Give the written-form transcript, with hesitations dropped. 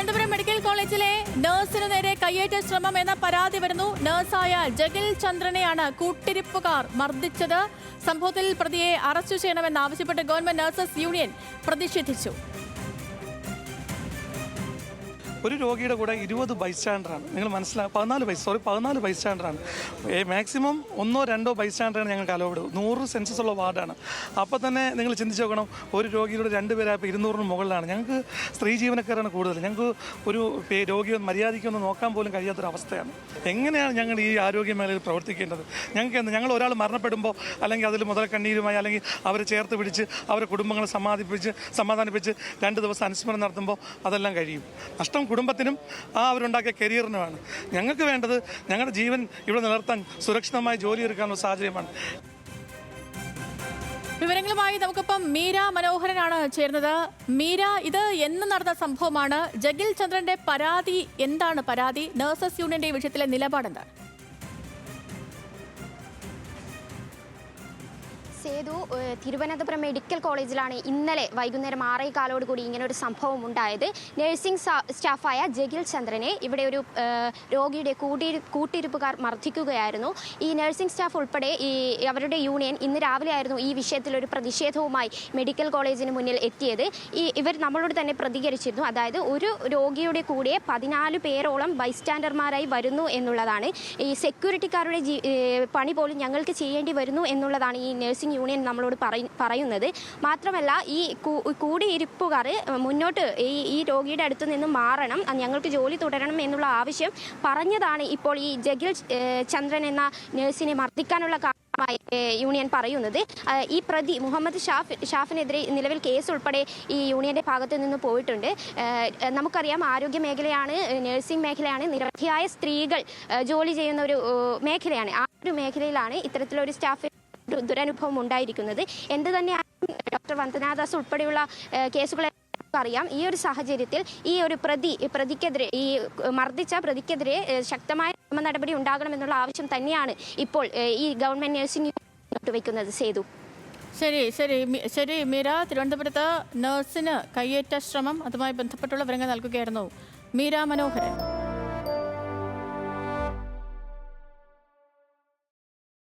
Thiruvananthapuram medical കോളേജിലെ നഴ്സിനു നേരെ കയ്യേറ്റ ശ്രമം എന്ന പരാതി വരുന്നു. നഴ്സായ ജഗിൽ ചന്ദ്രനെയാണ് കൂട്ടിരിപ്പുകാർ മർദ്ദിച്ചത്. സംഭവത്തിൽ പ്രതിയെ അറസ്റ്റ് ചെയ്യണമെന്നാവശ്യപ്പെട്ട് ഗവൺമെന്റ് നഴ്സസ് യൂണിയൻ പ്രതിഷേധിച്ചു. ഒരു രോഗിയുടെ കൂടെ 20 ബൈസ്റ്റാൻഡറാണ്. നിങ്ങൾ മനസ്സിലാക്കുക, 14 ബൈസ്റ്റാൻഡറാണ്. മാക്സിമം 1-2 ബൈസ്റ്റാൻഡറാണ് ഞങ്ങൾക്ക് അലൗഡ്. 100 സെൻസസ് ഉള്ള വാർഡാണ്. അപ്പോൾ തന്നെ നിങ്ങൾ ചിന്തിച്ച് നോക്കണം, ഒരു രോഗിയുടെ 2 പേരായപ്പോൾ 200-ന് മുകളിലാണ്. ഞങ്ങൾക്ക് സ്ത്രീ ജീവനക്കാരാണ് കൂടുതൽ. ഞങ്ങൾക്ക് ഒരു രോഗിയെ മര്യാദയ്ക്കൊന്ന് നോക്കാൻ പോലും കഴിയാത്തൊരവസ്ഥയാണ്. എങ്ങനെയാണ് ഞങ്ങൾ ഈ ആരോഗ്യ മേഖലയിൽ പ്രവർത്തിക്കേണ്ടത്? ഞങ്ങൾ ഒരാൾ മരണപ്പെടുമ്പോൾ അല്ലെങ്കിൽ അതിൽ മുതൽക്കണ്ണീരുമായി അല്ലെങ്കിൽ അവരെ ചേർത്ത് പിടിച്ച് അവരെ കുടുംബങ്ങളെ സമാധാനിപ്പിച്ച് 2 ദിവസം അനുസ്മരണം നടത്തുമ്പോൾ അതെല്ലാം കഴിയും. നഷ്ടം കുടുംബത്തിനും അവരുണ്ടാക്കിയ കരിയറിനുമാണ്. ഞങ്ങൾക്ക് വേണ്ടത് ഞങ്ങളുടെ ജീവൻ ഇവിടെ നിലനിർത്താൻ സുരക്ഷിതമായി ജോലിയെടുക്കാനുള്ള സാഹചര്യമാണ്. വിവരങ്ങളുമായി നമുക്കിപ്പം മീര മനോഹരനാണ് ചേർന്നത്. മീര, ഇത് എന്ന് നടന്ന സംഭവമാണ്? ജഗിൽ ചന്ദ്രന്റെ പരാതി എന്താണ്? പരാതി നഴ്സസ് യൂണിയന്റെ ഈ വിഷയത്തിലെ നിലപാടെന്താണ്? സേതു, തിരുവനന്തപുരം മെഡിക്കൽ കോളേജിലാണ് ഇന്നലെ വൈകുന്നേരം 6:15 കൂടി ഇങ്ങനെ ഒരു സംഭവം ഉണ്ടായത്. നഴ്സിംഗ് സ്റ്റാഫായ ജഗിൽ ചന്ദ്രനെ ഇവിടെ ഒരു രോഗിയുടെ കൂട്ടിരിപ്പുകാർ മർദ്ദിക്കുകയായിരുന്നു. ഈ നഴ്സിംഗ് സ്റ്റാഫ് ഉൾപ്പെടെ അവരുടെ യൂണിയൻ ഇന്ന് രാവിലെ ആയിരുന്നു ഈ വിഷയത്തിൽ ഒരു പ്രതിഷേധവുമായി മെഡിക്കൽ കോളേജിന് മുന്നിൽ എത്തിയത്. ഇവർ നമ്മളോട് തന്നെ പ്രതികരിച്ചിരുന്നു. അതായത് ഒരു രോഗിയുടെ കൂടെ 14 പേരോളം ബൈസ്റ്റാൻഡർമാരായി വരുന്നു എന്നുള്ളതാണ്. ഈ സെക്യൂരിറ്റിക്കാരുടെ പണി പോലും ഞങ്ങൾക്ക് ചെയ്യേണ്ടി വരുന്നു എന്നുള്ളതാണ് ഈ നഴ്സിംഗ് യൂണിയൻ നമ്മളോട് പറയുന്നത്. മാത്രമല്ല, ഈ കൂടിയിരിപ്പുകാർ മുന്നോട്ട് ഈ രോഗിയുടെ അടുത്ത് നിന്ന് മാറണം, ഞങ്ങൾക്ക് ജോലി തുടരണം എന്നുള്ള ആവശ്യം പറഞ്ഞതാണ് ഇപ്പോൾ ഈ ജഗിൽ ചന്ദ്രൻ എന്ന നഴ്സിനെ മർദ്ദിക്കാനുള്ള യൂണിയൻ പറയുന്നത്. ഈ പ്രതി മുഹമ്മദ് ഷാഫിനെതിരെ നിലവിൽ കേസ് ഉൾപ്പെടെ ഈ യൂണിയന്റെ ഭാഗത്ത് നിന്ന് പോയിട്ടുണ്ട്. നമുക്കറിയാം, ആരോഗ്യ മേഖലയാണ്, നഴ്സിംഗ് മേഖലയാണ്, നിരവധിയായ സ്ത്രീകൾ ജോലി ചെയ്യുന്ന ഒരു മേഖലയാണ്. ആ ഒരു മേഖലയിലാണ് ഇത്തരത്തിലൊരു സ്റ്റാഫ് ദുരനുഭവം ഉണ്ടായിരിക്കുന്നത്. എന്ത് തന്നെയാണ് ഡോക്ടർ വന്ദനാദാസ് ഉൾപ്പെടെയുള്ള കേസുകളെ അറിയാം. ഈ ഒരു സാഹചര്യത്തിൽ ഈ ഒരു പ്രതിക്കെതിരെ, ഈ മർദ്ദിച്ച പ്രതിക്കെതിരെ ശക്തമായ നിയമ നടപടി ഉണ്ടാകണമെന്നുള്ള ആവശ്യം തന്നെയാണ് ഇപ്പോൾ ഈ ഗവൺമെന്റ് നഴ്സിംഗ് യൂണിയൻ വയ്ക്കുന്നത്. സേതു, ശരി മീര, തിരുവനന്തപുരത്ത് നഴ്സിന് കയ്യേറ്റ ശ്രമം, അതുമായി ബന്ധപ്പെട്ടുള്ള വിവരങ്ങൾ നൽകുകയായിരുന്നു മീര മനോഹരൻ.